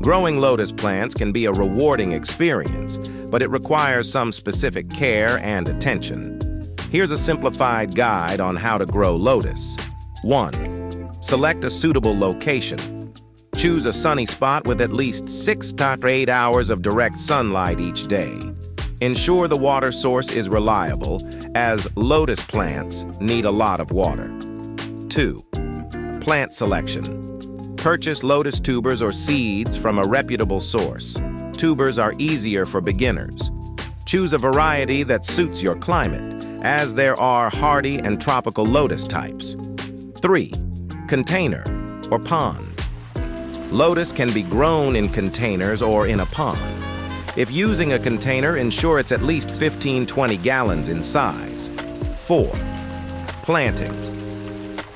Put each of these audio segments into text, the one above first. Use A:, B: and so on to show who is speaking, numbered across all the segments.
A: Growing lotus plants can be a rewarding experience, but it requires some specific care and attention. Here's a simplified guide on how to grow lotus. 1. Select a suitable location. Choose a sunny spot with at least 6 to 8 hours of direct sunlight each day. Ensure the water source is reliable, as lotus plants need a lot of water. 2. Plant selection. Purchase lotus tubers or seeds from a reputable source. Tubers are easier for beginners. Choose a variety that suits your climate, as there are hardy and tropical lotus types. 3. Container or pond. Lotus can be grown in containers or in a pond. If using a container, ensure it's at least 15-20 gallons in size. 4. Planting.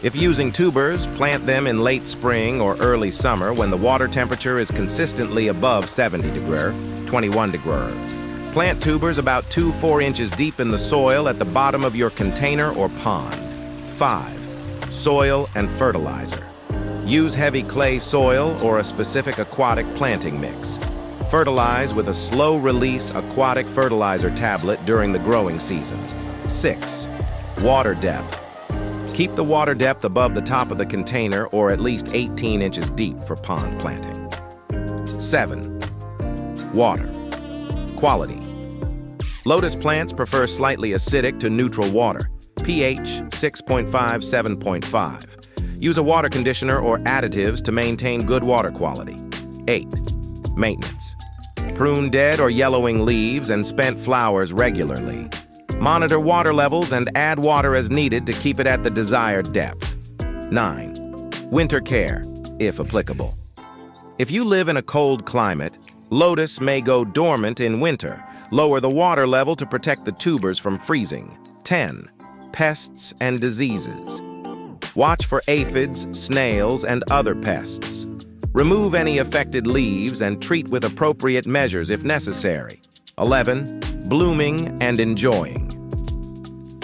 A: If using tubers, plant them in late spring or early summer when the water temperature is consistently above 70 degrees, 21 degrees. Plant tubers about 2-4 inches deep in the soil at the bottom of your container or pond. 5. Soil and fertilizer. Use heavy clay soil or a specific aquatic planting mix. Fertilize with a slow-release aquatic fertilizer tablet during the growing season. 6. Water depth. Keep the water depth above the top of the container or at least 18 inches deep for pond planting. 7. Water. Quality. Lotus plants prefer slightly acidic to neutral water, pH 6.5–7.5. Use a water conditioner or additives to maintain good water quality. 8. Maintenance. Prune dead or yellowing leaves and spent flowers regularly. Monitor water levels and add water as needed to keep it at the desired depth. 9. Winter care, if applicable. If you live in a cold climate, lotus may go dormant in winter. Lower the water level to protect the tubers from freezing. 10. Pests and diseases. Watch for aphids, snails, and other pests. Remove any affected leaves and treat with appropriate measures if necessary. 11. Blooming and enjoying.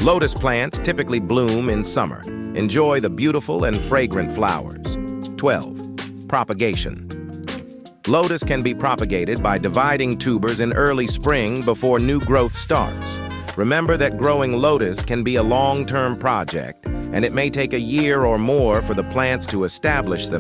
A: Lotus plants typically bloom in summer. Enjoy the beautiful and fragrant flowers. 12. Propagation. Lotus can be propagated by dividing tubers in early spring before new growth starts. Remember that growing lotus can be a long-term project, and it may take a year or more for the plants to establish themselves.